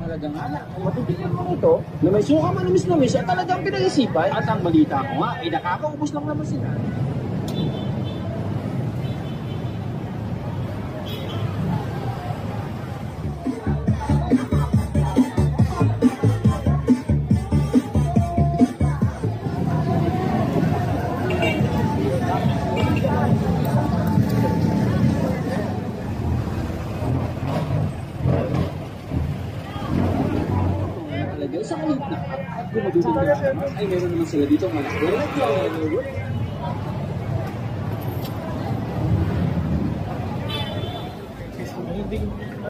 Talagang anak, kung matibigyan mo ito, na may suka manamis-namis at talagang pinag-isipan. At ang balita ko nga, ay nakakaubos lang naman sila. Sa kalit na at gumadulong na ay meron naman sila dito mga